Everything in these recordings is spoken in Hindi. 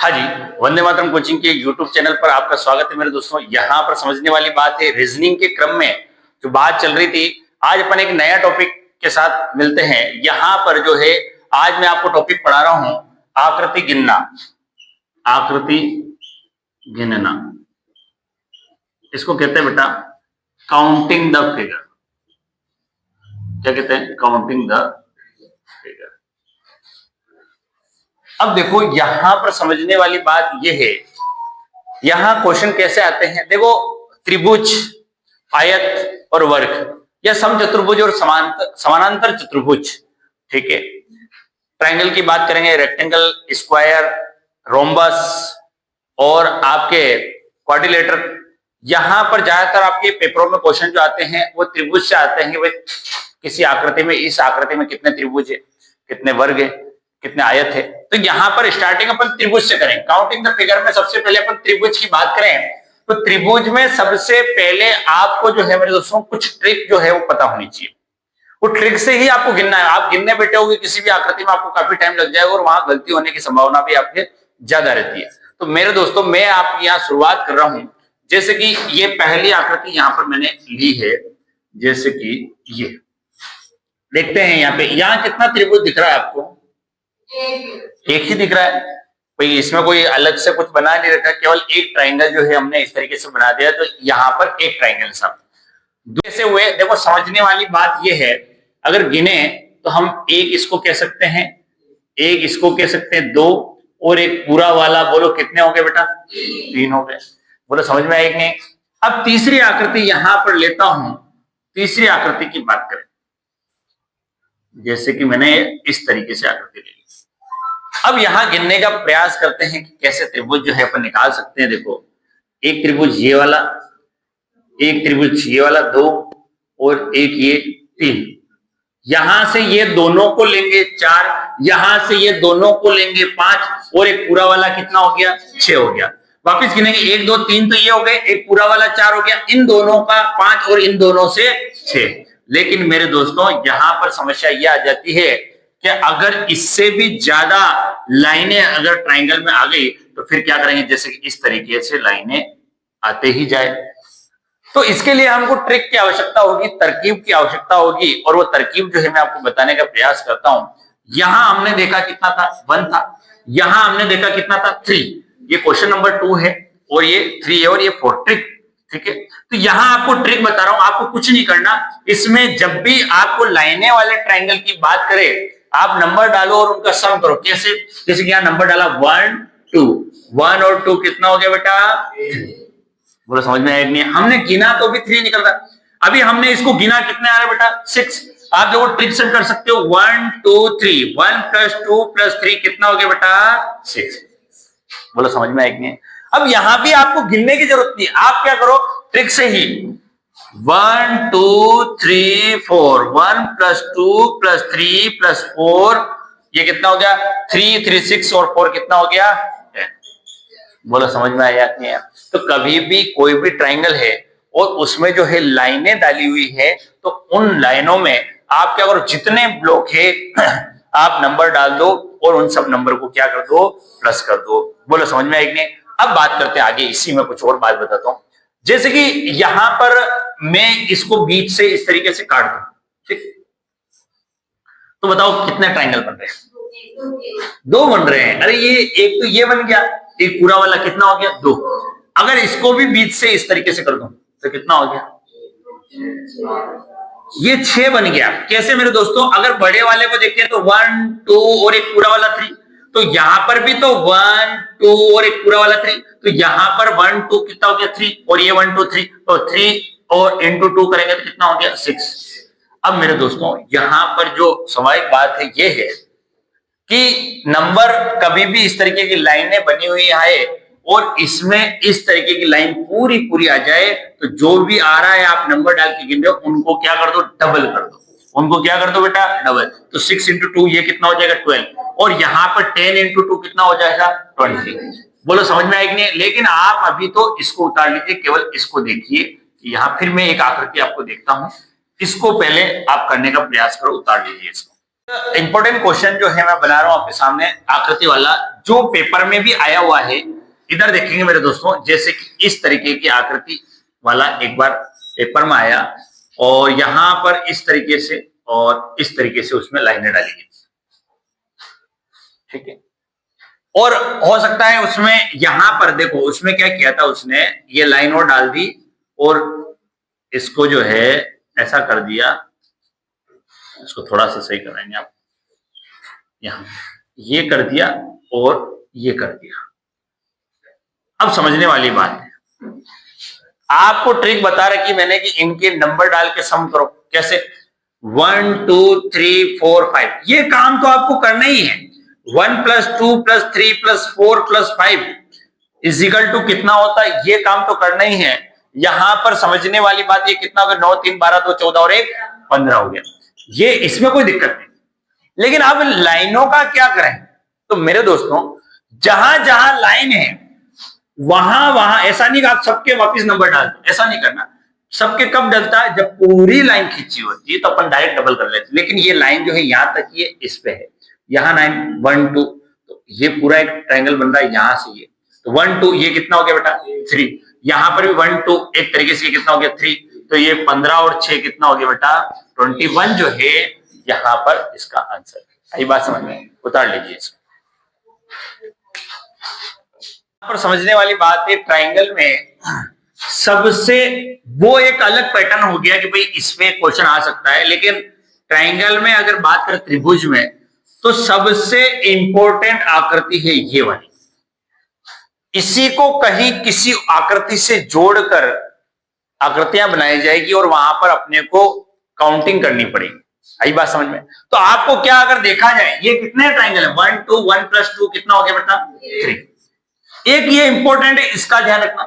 हाँ जी, वंदे मातरम कोचिंग के यूट्यूब चैनल पर आपका स्वागत है मेरे दोस्तों। यहाँ पर समझने वाली बात है, रीजनिंग के क्रम में जो बात चल रही थी, आज अपन एक नया टॉपिक के साथ मिलते हैं। यहाँ पर जो है, आज मैं आपको टॉपिक पढ़ा रहा हूं आकृति गिनना। आकृति गिनना, इसको कहते हैं बेटा काउंटिंग द फिगर। क्या कहते हैं? Counting the figure. अब देखो, यहां पर समझने वाली बात यह है, यहां क्वेश्चन कैसे आते हैं। देखो, त्रिभुज, आयत और वर्ग, या समचतुर्भुज और समानांतर चतुर्भुज, ठीक है। ट्रायंगल की बात करेंगे, रेक्टेंगल, स्क्वायर, रोम्बस और आपके क्वाड्रिलेटर। यहां पर ज्यादातर आपके पेपरों में क्वेश्चन जो आते हैं वो त्रिभुज से आते हैं। किसी आकृति में, इस आकृति में कितने त्रिभुज है, कितने वर्ग है, कितने आयत है। तो यहां पर स्टार्टिंग अपन त्रिभुज से करें। काउंटिंग द फिगर में सबसे पहले अपन त्रिभुज की बात करें तो त्रिभुज में सबसे पहले आपको जो है मेरे दोस्तों, कुछ ट्रिक जो है वो पता होनी चाहिए। वो ट्रिक से ही आपको गिनना है। आप गिनने बैठे होगे किसी भी आकृति में, आपको काफी टाइम लग जाएगा और वहां गलती होने की संभावना भी आपके ज्यादा रहती है। तो मेरे दोस्तों, मैं आपकी यहाँ शुरुआत कर रहा हूं। जैसे कि ये पहली आकृति यहां पर मैंने ली है, जैसे कि ये देखते हैं। यहाँ पे, यहाँ कितना त्रिभुज दिख रहा है आपको? एक ही दिख रहा है। कोई इसमें कोई अलग से कुछ बना नहीं रखा, केवल एक ट्रायंगल जो है हमने इस तरीके से बना दिया। तो यहाँ पर एक ट्रायंगल सब कैसे हुए। देखो, समझने वाली बात यह है, अगर गिने तो हम एक इसको कह सकते हैं, एक इसको कह सकते हैं, दो, और एक पूरा वाला बोलो कितने हो गए बेटा? तीन हो गए। बोलो समझ में आएगी नहीं? अब तीसरी आकृति यहां पर लेता हूं। तीसरी आकृति की बात करें, जैसे कि मैंने इस तरीके से आकृति ली। अब यहां गिनने का प्रयास करते हैं कि कैसे त्रिभुज जो है अपन निकाल सकते हैं। देखो, एक त्रिभुज ये वाला, एक त्रिभुज ये वाला, दो, और एक ये तीन। यहां से ये दोनों को लेंगे चार, यहां से ये दोनों को लेंगे पांच, और एक पूरा वाला कितना हो गया? 6 हो गया। वापिस गिनेंगे, एक दो तीन तो ये हो गए, एक पूरा वाला 4 हो गया, इन दोनों का 5 और इन दोनों से 6। लेकिन मेरे दोस्तों, यहां पर समस्या ये आ जाती है कि अगर इससे भी ज्यादा लाइनें अगर ट्रायंगल में आ गई तो फिर क्या करेंगे? जैसे कि इस तरीके से लाइनें आते ही जाए। तो इसके लिए हमको ट्रिक की आवश्यकता होगी, तरकीब की आवश्यकता होगी, और वो तरकीब जो है मैं आपको बताने का प्रयास करता हूं। यहां हमने देखा कितना था? 1 था। यहां हमने देखा कितना था? 3। ये क्वेश्चन नंबर 2 है, और ये 3 है, और ये 4। ट्रिक, ठीक है। तो यहां आपको ट्रिक बता रहा हूं, आपको कुछ नहीं करना। इसमें जब भी आपको लाइनें वाले ट्रायंगल की बात करें, आप नंबर डालो और उनका सम करो। कैसे? जैसे कि यहां नंबर डाला 1 2, 1 और 2 कितना हो गया बेटा? बोलो समझ में आया नहीं? हमने गिना तो भी 3 निकल रहा। अभी हमने इसको गिना, कितने आ रहे बेटा? 6। आप देखो, ट्रिक से कर सकते हो। 1 2 3, 1 + 2 + 3 कितना हो गया बेटा? 6। बोलो समझ में आया नहीं? अब यहां भी आपको गिनने की जरूरत नहीं, आप क्या करो? ट्रिक से ही 1 2 3 4, 1 + 2 + 3 + 4, ये कितना हो गया? 3 3 6, और 4 कितना हो गया? 10। बोलो समझ में आया नहीं है? तो कभी भी कोई भी ट्रायंगल है और उसमें जो है लाइनें डाली हुई है, तो उन लाइनों में आप क्या करो? जितने ब्लॉक है आप नंबर डाल दो और उन सब नंबर को क्या कर दो? प्लस कर दो। बोलो समझ में आएगी नहीं? अब बात करते हैं आगे, इसी में कुछ और बात बताता हूं। जैसे कि यहां पर मैं इसको बीच से इस तरीके से काट दूं, ठीक? तो बताओ कितने ट्रायंगल बन रहे हैं? 2 बन रहे हैं। अरे ये एक तो ये बन गया, एक पूरा वाला कितना हो गया? 2। अगर इसको भी बीच से इस तरीके से कर दूं तो कितना हो गया? ये 6 बन गया। कैसे मेरे दोस्तों? अगर बड़े वाले को देखें तो 1 2 और एक पूरा वाला 3, तो यहां पर भी तो 1 2 और एक पूरा वाला 3, तो यहां पर 1 2 कितना हो गया? 3, और ये 1 2 3, तो 3 और × 2 करेंगे तो कितना हो गया? 6। अब मेरे दोस्तों, यहां पर जो स्वाभाविक बात है ये है कि नंबर कभी भी इस तरीके की लाइनें बनी हुई है और इसमें इस तरीके की लाइन पूरी पूरी आ जाए, तो जो भी आ रहा है आप नंबर डाल के गिन रहे हो, उनको क्या कर दो? डबल कर दो। उनको क्या कर दो बेटा? डबल। तो 6 × 2 ये कितना हो जाएगा? 12, और यहां पर 10 × 2 कितना हो जाएगा? 20। बोलो समझ में आएगी नहीं? लेकिन आप अभी तो इसको उतार लीजिए, केवल इसको देखिए। यहां फिर मैं एक आकृति आपको देखता हूं, इसको पहले आप करने का प्रयास करो, उतार लीजिए इसको। इंपॉर्टेंट क्वेश्चन जो है मैं बना रहा हूं आपके सामने, आकृति वाला, जो पेपर में भी आया हुआ है। इधर देखेंगे मेरे दोस्तों, जैसे कि इस तरीके की आकृति वाला एक बार पेपर में आया और यहां पर इस तरीके से और इस तरीके से उसमें लाइनें डाली गई, ठीक है। और हो सकता है उसमें यहां पर देखो उसमें क्या किया था, उसने ये लाइन और डाल दी और इसको जो है ऐसा कर दिया, इसको थोड़ा सा सही कराएंगे आप, यहां ये कर दिया और ये कर दिया। अब समझने वाली बात है, आपको ट्रिक बता रखी मैंने कि इनके नंबर डाल के सम करो। कैसे? 1 2 3 4 5, ये काम तो आपको करना ही है। 1 + 2 + 3 + 4 + 5 = कितना होता है, ये काम तो करना ही है। यहां पर समझने वाली बात ये कितना हो गया, 9 3 12 2 14 और 1 15 हो गया, ये इसमें कोई दिक्कत नहीं। लेकिन अब लाइनों का क्या करें? तो मेरे दोस्तों, जहां जहां लाइन है वहां वहां ऐसा नहीं कि आप सबके वापस नंबर डाल दो, ऐसा नहीं करना। सबके कब डलता है, जब पूरी लाइन खींची होती है तो अपन डायरेक्ट डबल कर लेते हैं। लेकिन ये लाइन जो है यहां तक, ये इस पे है, यहाँ 9 1 2, तो ये पूरा एक ट्रायंगल बन रहा है यहां से ये, तो 1 2 ये कितना हो गया बेटा 3, यहां पर भी 1 2 एक तरीके से ये कितना हो गया 3, तो ये 15 और 6 कितना हो गया बेटा 21 जो है यहां पर इसका आंसर है। यही बात समझ में, उतार लीजिए इसको। पर समझने वाली बात है, ट्रायंगल में सबसे वो एक अलग पैटर्न हो गया कि भाई इसमें क्वेश्चन आ सकता है। लेकिन ट्रायंगल में अगर बात करें त्रिभुज में, तो सबसे इंपॉर्टेंट आकृति है ये वाली। इसी को कहीं किसी आकृति से जोड़कर आकृतियां बनाई जाएगी और वहां पर अपने को काउंटिंग करनी पड़ेगी। आई बात समझ में? तो आपको क्या अगर देखा जाए, ये कितने ट्रायंगल है, 1 2 1 + 2 कितना हो गया बेटा 3। एक ये इंपॉर्टेंट है, इसका ध्यान रखना।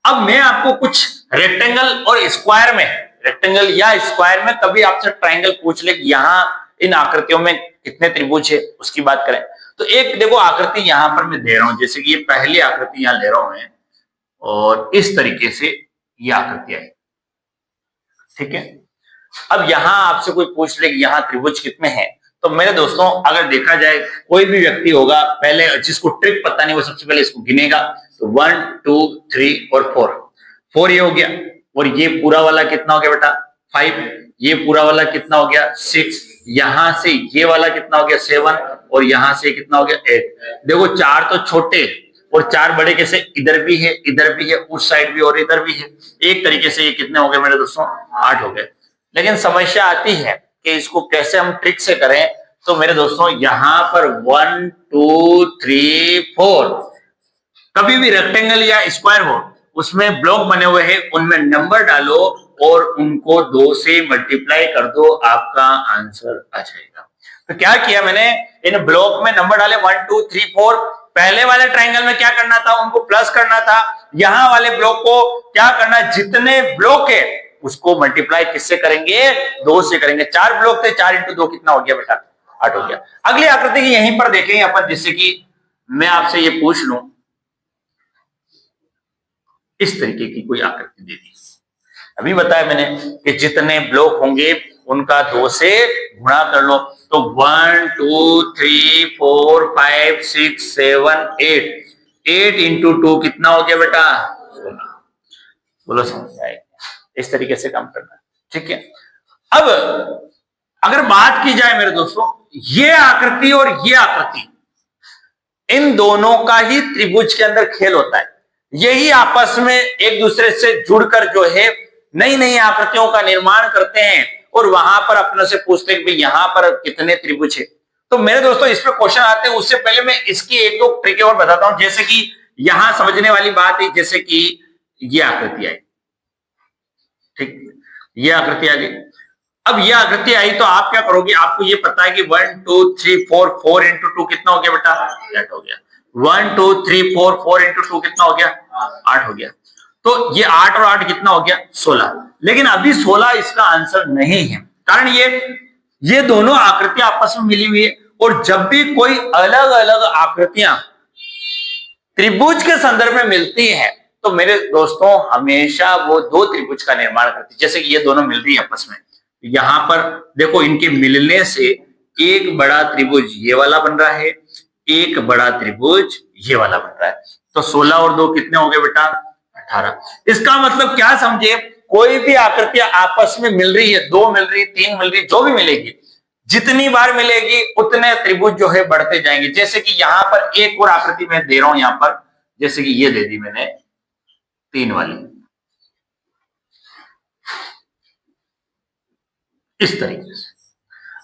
अब मैं आपको कुछ रेक्टेंगल और स्क्वायर में, रेक्टेंगल या स्क्वायर में कभी आपसे ट्रायंगल पूछ ले कि यहां इन आकृतियों में कितने त्रिभुज है, उसकी बात करें तो एक देखो आकृति यहां पर मैं दे रहा हूं, जैसे कि ये पहली आकृति यहां ले रहा हूं मैं, और इस तरीके से ये आकृति आई, ठीक है। अब यहां आपसे कोई पूछ ले कि यहां त्रिभुज कितने हैं, तो मेरे दोस्तों अगर देखा जाए, कोई भी व्यक्ति होगा पहले जिसको ट्रिक पता नहीं वो सबसे पहले इसको गिनेगा, तो 1 2 3 और 4 ये हो गया, और ये पूरा वाला कितना हो गया बेटा 5, ये पूरा वाला कितना हो गया 6, यहां से ये वाला कितना हो गया 7, और यहां से कितना हो गया 8। देखो 4 तो छोटे और 4 बड़े, कैसे इधर भी है इधर भी है उस साइड भी और इधर भी है, एक तरीके से ये कितने हो गए मेरे दोस्तों 8 हो गए। लेकिन समस्या आती है कि इसको कैसे हम ट्रिक से करें, तो मेरे दोस्तों यहां पर 1 2 3 4 कभी भी रेक्टेंगल या स्क्वायर हो, उसमें ब्लॉक बने हुए हैं, उनमें नंबर डालो और उनको 2 से मल्टीप्लाई कर दो, आपका आंसर आ जाएगा। तो क्या किया मैंने, इन ब्लॉक में नंबर डाले 1 2 3 4। पहले वाले ट्रायंगल में क्या करना था, उनको प्लस करना था। यहां वाले ब्लॉक को क्या करना, जितने ब्लॉक है उसको मल्टीप्लाई किससे करेंगे 2 से करेंगे। 4 ब्लॉक थे, 4 × 2 कितना हो गया बेटा 8 हो गया। अगली आकृति की यहीं पर देखेंगे अपन, जिससे कि मैं आपसे ये पूछ लूं, इस तरीके की कोई आकृति दे दी, अभी बताया मैंने कि जितने ब्लॉक होंगे उनका 2 से गुणा कर लो, तो 1 2 3 4 5 6 7 8 8 × 2 कितना हो गया बेटा 16। बोलो समझ आएगा? इस तरीके से काम करना, ठीक है। अब अगर बात की जाए मेरे दोस्तों, ये आकृति और ये आकृति, इन दोनों का ही त्रिभुज के अंदर खेल होता है। यही आपस में एक दूसरे से जुड़कर जो है नई नई आकृतियों का निर्माण करते हैं और वहां पर अपने से पूछते हैं कि भाई यहां पर कितने त्रिभुज है। तो मेरे दोस्तों इस पर क्वेश्चन आते हैं, उससे पहले मैं इसकी एक दो ट्रिक और बताता हूं। जैसे कि यहां समझने वाली बात है, जैसे कि ये आकृति आई, ठीक, ये आकृति आ गई। अब ये आकृति आई तो आप क्या करोगे, आपको ये पता है कि 1 2 3 4 4 × 2 कितना हो गया बेटा 8 हो गया। 1 2 3 4 4 × 2 कितना हो गया 8 हो गया। तो ये 8 और 8 कितना हो गया 16। लेकिन अभी 16 इसका आंसर नहीं है, कारण ये दोनों आकृतियां आपस में मिली हुई है, और जब भी कोई अलग अलग आकृतियां त्रिभुज के संदर्भ में मिलती हैं, तो मेरे दोस्तों हमेशा वो 2 त्रिभुज का निर्माण करती है। जैसे कि ये दोनों मिल रही है आपस में, यहां पर देखो इनके मिलने से एक बड़ा त्रिभुज ये वाला बन रहा है, एक बड़ा त्रिभुज ये वाला बन रहा है। तो 16 और 2 कितने हो गए बेटा? 18। इसका मतलब क्या समझे, कोई भी आकृति आपस में मिल रही है, 2 मिल रही, 3 मिल रही, जो भी मिलेगी, जितनी बार मिलेगी उतने त्रिभुज जो है बढ़ते जाएंगे। जैसे कि यहां पर एक और आकृति मैं दे रहा हूं, यहां पर जैसे कि ये दे दी मैंने 3 वाली, इस तरीके से।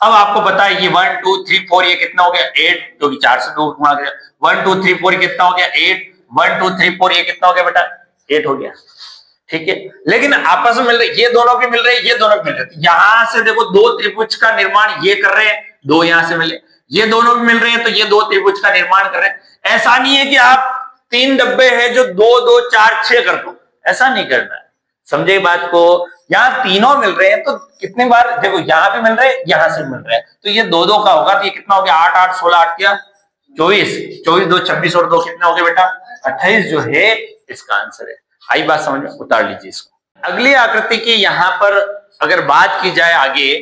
अब आपको पता है ये 1 2 3 4 ये कितना हो गया? 8, क्योंकि 4 से 2 गुणा गया। 1 2 3 4 कितना हो गया? 8। 1 2 3 4 ये कितना हो गया बेटा? 8 हो गया। ठीक है, लेकिन आपस में मिल रहे, ये दोनों भी मिल रहे, ये दोनों भी मिल रहे। यहां से देखो 2 त्रिभुज का निर्माण ये कर रहे हैं, 2 यहां से मिले, ये दोनों भी मिल रहे हैं, तो ये 2 त्रिभुज का निर्माण कर रहे हैं। ऐसा नहीं है कि आप 3 डब्बे हैं जो 2 2 4 6 कर दो, ऐसा नहीं करना है। समझे बात को? यहाँ तीनों मिल रहे हैं तो कितनी बार देखो, यहां भी मिल रहे हैं, यहां से मिल रहे हैं, तो ये 2 2 का होगा, तो ये कितना हो गया? 8 8 16 8 क्या 24, 24 2 26 और 2 कितने हो गए बेटा? 28 जो है इसका आंसर है। आई बात समझ में? उतार लीजिए इसको। अगली आकृति की यहां पर अगर बात की जाए आगे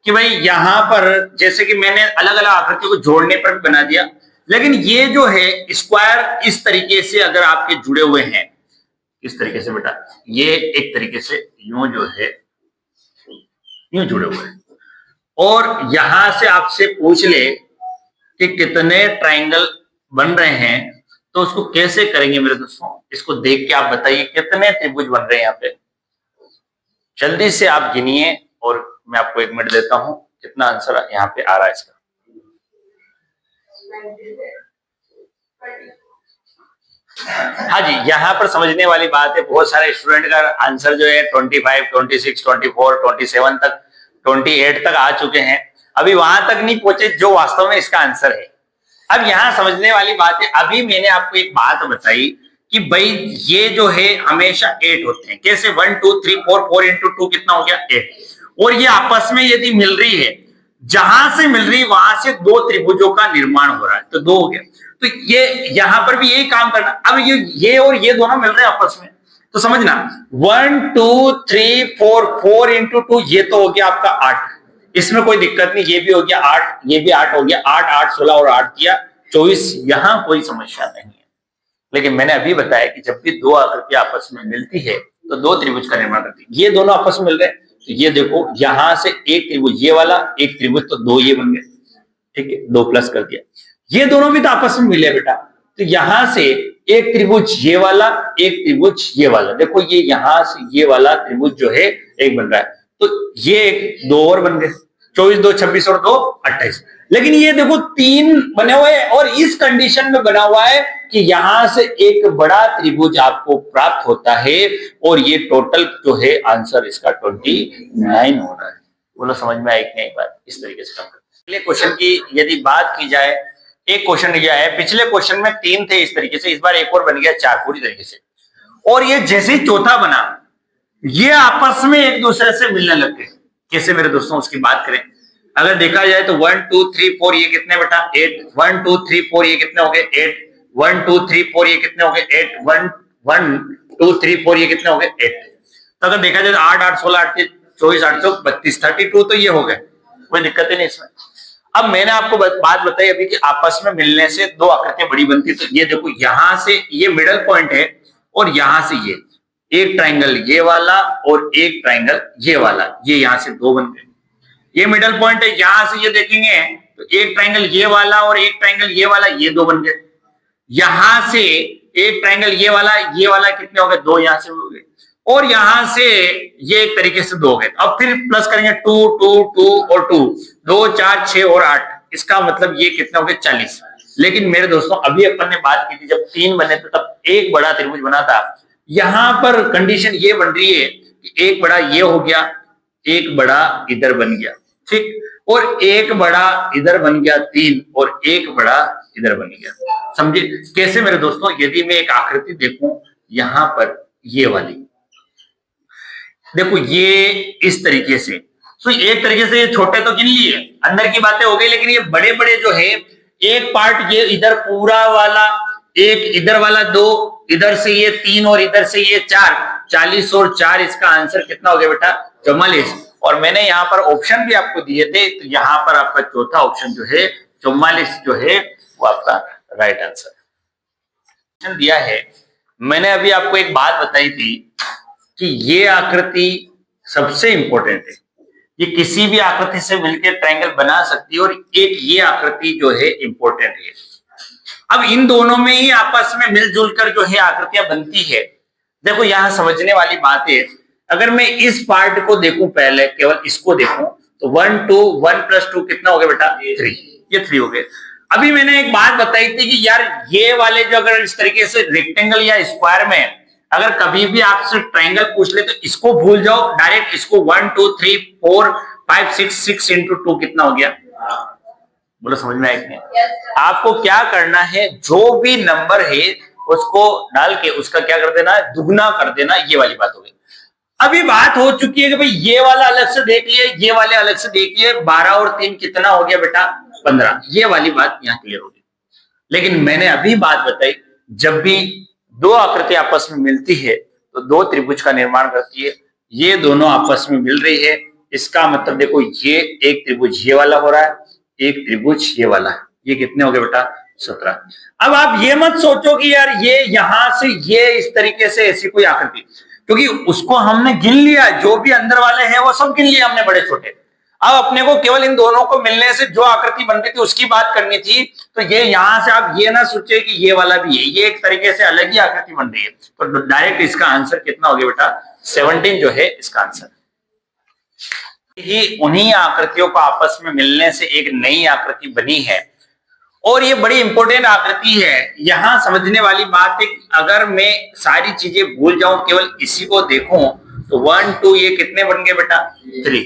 कि भाई यहां पर जैसे कि मैंने अलग अलग आकृतियों को जोड़ने पर भी बना दिया, लेकिन ये जो है स्क्वायर इस तरीके से अगर आपके जुड़े हुए हैं, इस तरीके से बेटा, ये एक तरीके से यूं जो है यूं जुड़े हुए हैं, और यहां से आपसे पूछ ले कि कितने ट्राइंगल बन रहे हैं, तो उसको कैसे करेंगे मेरे दोस्तों? इसको देख के आप बताइए कितने त्रिभुज बन रहे हैं यहाँ पे। जल्दी से आप गिनिए और मैं आपको 1 मिनट देता हूं, कितना आंसर यहाँ पे आ रहा है इसका। हाँ जी, यहाँ पर समझने वाली बात है, बहुत सारे स्टूडेंट का आंसर जो है 25, 26, 24, 27 तक, 28 तक आ चुके हैं, अभी वहां तक नहीं पहुंचे जो वास्तव में इसका आंसर है। अब यहाँ समझने वाली बात है, अभी मैंने आपको एक बात बताई कि भाई ये जो है हमेशा 8 होते हैं। कैसे? 1 2 3 4, 4 into 2 कितना हो गया? 8। और ये आपस में यदि मिल रही है, जहां से मिल रही वहां से 2 त्रिभुजों का निर्माण हो रहा है, तो 2 हो गया। तो ये यहां पर भी यही काम करना। अब ये और ये दोनों मिल रहे हैं आपस में, तो समझना 1 2 3 4, 4 into 2 ये तो हो गया आपका 8, इसमें कोई दिक्कत नहीं, ये भी हो गया 8, ये भी 8 हो गया, 8 8 16 और 8 किया 24, यहां कोई समस्या नहीं है। लेकिन मैंने अभी बताया कि जब भी 2 आकृति आपस में मिलती है तो 2 त्रिभुज का निर्माण करती है। ये दोनों आपस में मिल रहे हैं, तो ये देखो यहां से एक त्रिभुज ये वाला, एक त्रिभुज, तो 2 ये बन गए। ठीक है, 2 प्लस कर दिया। ये दोनों भी तो आपस में मिले बेटा, तो यहां से एक त्रिभुज ये वाला, एक त्रिभुज ये वाला, देखो ये यहां से ये वाला त्रिभुज जो है एक बन रहा है, तो ये एक 2 और बन गए, 24 2 26 और 2 28। लेकिन ये देखो 3 बने हुए हैं, और इस कंडीशन में बना हुआ है कि यहां से एक बड़ा त्रिभुज आपको प्राप्त होता है, और ये टोटल जो है आंसर इसका 29 हो रहा है। बोलो समझ में आई कि नहीं बात? इस तरीके से काम करते हैं। अगले क्वेश्चन की यदि बात की जाए, एक क्वेश्चन दिया है, पिछले क्वेश्चन में 3 थे इस तरीके से, इस बार एक और बन गया 4 पूरी तरीके से, और ये जैसे ही चौथा बना ये आपस में एक दूसरे से मिलने लग गए। कैसे मेरे दोस्तों? उसकी बात करें, अगर देखा जाए तो 1 2 3 4 ये कितने बेटा? 8। 1 2 3 4 ये कितने हो गए? 8। 1 2 3 4 ये कितने हो गए? 8। 1 2 3 4 ये कितने हो गए? 8। तो अगर देखा जाए तो 8 8 16 8 24 8 32 32, तो ये हो गए, कोई दिक्कत ही नहीं इसमें। अब मैंने आपको बात बताई अभी कि आपस में मिलने से 2 आकृतियां बड़ी बनती, तो ये देखो यहां से ये मिडल पॉइंट है, और यहां से ये एक ट्राइंगल ये वाला और एक ट्राइंगल ये वाला, ये यहां से 2 बन गए। ये मिडल पॉइंट है, यहां से ये देखेंगे तो एक ट्राइंगल ये वाला और एक ट्राइंगल ये वाला, ये 2 बन गए। यहां से एक ट्राइंगल ये वाला कितने हो गए? 2 यहां से हो गए, और यहां से ये एक तरीके से 2 हो गए। अब फिर प्लस करेंगे 2 2 2 और 2 2 4 6 और 8, इसका मतलब ये कितने हो गए? 40। लेकिन मेरे दोस्तों अभी अपन ने बात की थी जब 3 बने थे तब एक बड़ा त्रिभुज बना था। यहां पर कंडीशन ये बन रही है कि एक बड़ा ये हो गया, एक बड़ा इधर बन गया, ठीक, और एक बड़ा इधर बन गया 3, और एक बड़ा इधर बन गया। समझे कैसे मेरे दोस्तों? यदि मैं एक आकृति देखूं यहां पर ये वाली, देखो ये इस तरीके से, तो एक तरीके से ये छोटे तो गिन लिए, अंदर की बातें हो गई, लेकिन ये बड़े बड़े जो है, एक पार्ट ये इधर पूरा वाला, एक इधर वाला 2, इधर से ये 3 और इधर से ये 4, 40 और 4, इसका आंसर कितना हो गया बेटा? 44। और मैंने यहाँ पर ऑप्शन भी आपको दिए थे, तो यहाँ पर आपका चौथा ऑप्शन जो है 44 जो है वो आपका राइट आंसर दिया है। मैंने अभी आपको एक बात बताई थी कि ये आकृति सबसे इंपॉर्टेंट है, ये किसी भी आकृति से मिलकर ट्रायंगल बना सकती है, और एक ये आकृति जो है इंपॉर्टेंट है। अब इन दोनों में ही आपस में मिलजुल कर जो है आकृतियां बनती है। देखो यहां समझने वाली बात है, अगर मैं इस पार्ट को देखूं, पहले केवल इसको देखूं, तो 1 2 1 + 2 कितना हो गया बेटा 3, ये 3 हो गए। अभी मैंने एक बात बताई थी कि यार ये वाले जो अगर इस तरीके से रेक्टेंगल या स्क्वायर में अगर कभी भी आपसे ट्रायंगल पूछ ले तो इसको भूल जाओ, डायरेक्ट इसको 1 2 3 4 5 6 × 2 कितना हो गया, बोलो समझ में आया कि नहीं? आपको क्या करना है, जो भी नंबर है उसको डाल के उसका क्या कर देना है, दुगना कर देना, ये वाली बात हो गई। अभी बात हो चुकी है कि भाई ये वाला अलग से देख लिए, ये वाले अलग से देख लिए, 12 और 3 कितना हो गया बेटा 15, ये वाली बात यहाँ क्लियर होगी। लेकिन मैंने अभी बात बताई, जब भी दो आकृति आपस में मिलती है तो दो त्रिभुज का निर्माण करती है। ये दोनों आपस में मिल रही है, इसका मतलब देखो ये एक त्रिभुज ये वाला हो रहा है, एक त्रिभुज ये वाला है, ये कितने हो गए बेटा 17। अब आप ये मत सोचो कि यार ये यहां से ये इस तरीके से ऐसी कोई आकृति, क्योंकि उसको हमने गिन लिया, जो भी अंदर वाले हैं वो सब गिन लिया हमने बड़े छोटे। अब अपने को केवल इन दोनों को मिलने से जो आकृति बन रही थी उसकी बात करनी थी। तो ये यहां से आप ये ना सोचे कि ये वाला भी है, ये एक तरीके से अलग ही आकृति बन रही है। तो डायरेक्ट इसका आंसर कितना हो गया बेटा 17 जो है इसका आंसर। ही उन्हीं आकृतियों को आपस में मिलने से एक नई आकृति बनी है, और ये बड़ी इंपॉर्टेंट आकृति है। यहां समझने वाली बात है, अगर मैं सारी चीजें भूल जाऊं, केवल इसी को देखूं, तो 1 2 ये कितने बन गए बेटा 3,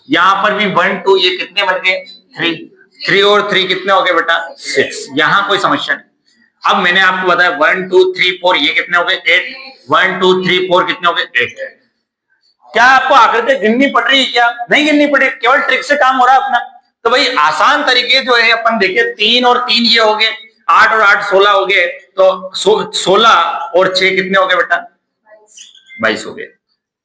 यहां पर भी 1 2 ये कितने बन गए 3, 3 और 3 कितने हो गए बेटा 6, यहां कोई समस्या नहीं। अब मैंने आपको बताया 1 2 3 4 ये कितने हो गए 8, 1 2 3 4 कितने हो गए 8। क्या आपको आकृति गिननी पड़ रही है? क्या नहीं गिननी पड़े, केवल ट्रिक से काम हो रहा है अपना। तो भाई आसान तरीके जो है अपन देखिए, 3 और 3 ये हो गए, 8 और 8 16 हो गए, तो 16 और 6 कितने हो गए बेटा 22 हो गए।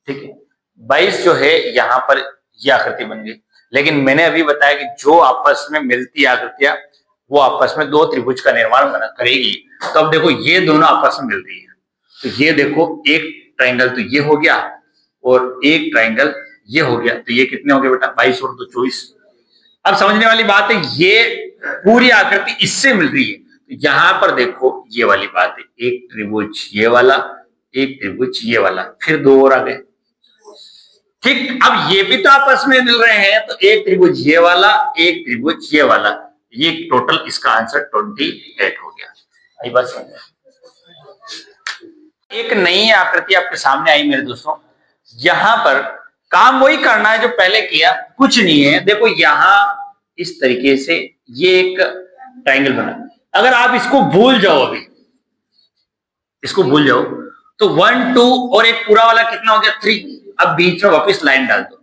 ठीक है, 22 जो है यहाँ पर ये आकृति बन गई। लेकिन मैंने अभी बताया कि जो आपस में मिलती आकृतियां वो आपस में दो त्रिभुज का निर्माण करेगी। तो अब देखो ये दोनों आपस में मिल रही है, तो ये देखो एक ट्राइंगल तो ये हो गया और एक ट्राइंगल ये हो गया, तो ये कितने हो गए बेटा 22 और 2 24। अब समझने वाली बात है, ये पूरी आकृति इससे मिल रही है। तो यहां पर देखो ये वाली बात है, एक त्रिभुज ये वाला, एक त्रिभुज ये वाला, फिर दो और आ गए। ठीक, अब ये भी तो आपस में मिल रहे हैं, तो एक त्रिभुज ये वाला, एक त्रिभुज ये वाला, ये टोटल इसका आंसर 28 हो गया। आई बात समझ में? एक नई आकृति आपके सामने आई मेरे दोस्तों। यहां पर काम वही करना है जो पहले किया, कुछ नहीं है। देखो यहां इस तरीके से ये एक ट्रायंगल बना, अगर आप इसको भूल जाओ, अभी इसको भूल जाओ, तो 1 2 और एक पूरा वाला कितना हो गया 3। अब बीच में वापस लाइन डाल दो।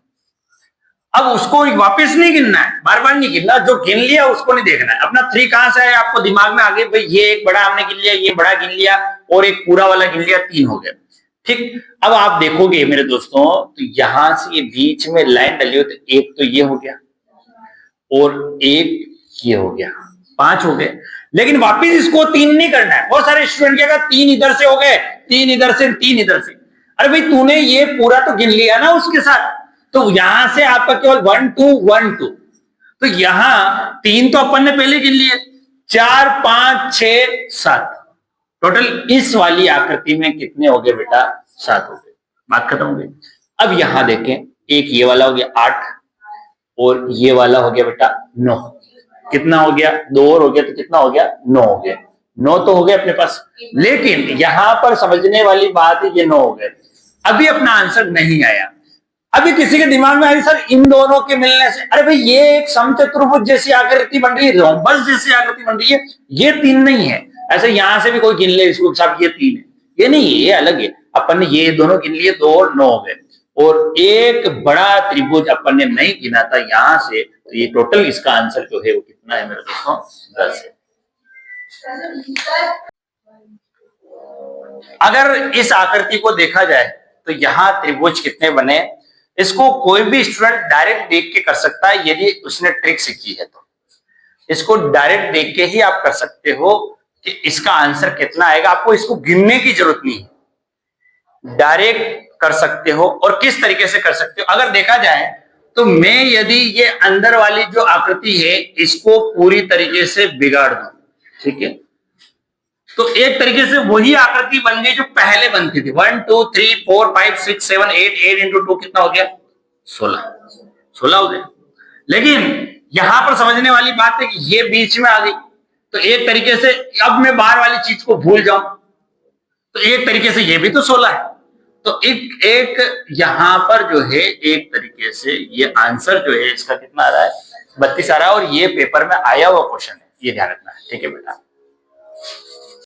अब उसको वापस नहीं गिनना है, बार बार नहीं गिनना, जो गिन लिया उसको नहीं देखना है। अपना 3 कहां से आया आपको दिमाग में आगे, भाई ये एक बड़ा हमने गिन लिया, ये बड़ा गिन लिया और एक पूरा वाला गिन लिया, 3 हो गया। ठीक, अब आप देखोगे मेरे दोस्तों, तो यहां से ये बीच में लाइन डली हो, तो एक तो ये हो गया और एक ये हो गया, 5 हो गए। लेकिन वापिस इसको 3 नहीं करना है। बहुत सारे स्टूडेंट क्या 3 इधर से हो गए, 3 इधर से, 3 इधर से। अरे भाई तूने ये पूरा तो गिन लिया ना उसके साथ, तो यहां से आपका केवल 1 2 1 2, तो यहां 3 तो अपन ने पहले गिन लिए, 4 5 6 7, टोटल इस वाली आकृति में कितने हो गए बेटा 7 हो गए। बात खत्म हो गई। अब यहां देखें, एक ये वाला हो गया 8 और ये वाला हो गया बेटा 9, कितना हो गया 2 और हो गया, तो कितना हो गया 9 हो गया। 9 तो हो गए अपने पास, लेकिन यहां पर समझने वाली बात है, ये 9 हो गए। अभी अपना आंसर नहीं आया। अभी किसी के दिमाग में आई सर इन दोनों के मिलने से, अरे भाई ये एक समचतुर्भुज जैसी आकृति बन रही है, रोम्बस जैसी आकृति बन रही है, ये 3 नहीं है। ऐसे यहां से भी कोई गिन ले इसको, साहब ये 3 है, ये नहीं है, ये अलग है। अपन ने ये दोनों गिन लिए, 2 और 9 हो गए, और एक बड़ा त्रिभुज अपन ने नहीं गिना था यहां से, तो ये टोटल इसका आंसर जो है वो कितना है मेरे दोस्तों 10 है। अगर इस आकृति को देखा जाए तो यहां त्रिभुज कितने बने, इसको कोई भी स्टूडेंट डायरेक्ट देख के कर सकता है यदि उसने ट्रिक सीखी है तो। इसको डायरेक्ट देख के ही आप कर सकते हो कि इसका आंसर कितना आएगा, आपको इसको गिनने की जरूरत नहीं है, डायरेक्ट कर सकते हो। और किस तरीके से कर सकते हो, अगर देखा जाए तो मैं यदि ये अंदर वाली जो आकृति है इसको पूरी तरीके से बिगाड़ दूं, ठीक है, तो एक तरीके से वही आकृति बन गई जो पहले बनती थी। 1 2 3 4 5 6 7 8, 8 इंटू 2 कितना हो गया, 16 हो गया। लेकिन यहां पर समझने वाली बात है कि ये बीच में आ गई, तो एक तरीके से अब मैं बाहर वाली चीज को भूल जाऊं तो एक तरीके से ये भी तो 16 है। तो एक यहां पर जो है एक तरीके से ये आंसर जो है इसका कितना आ रहा है, 32 आ रहा है। और ये पेपर में आया हुआ क्वेश्चन है, ये ध्यान रखना है, ठीक है बेटा।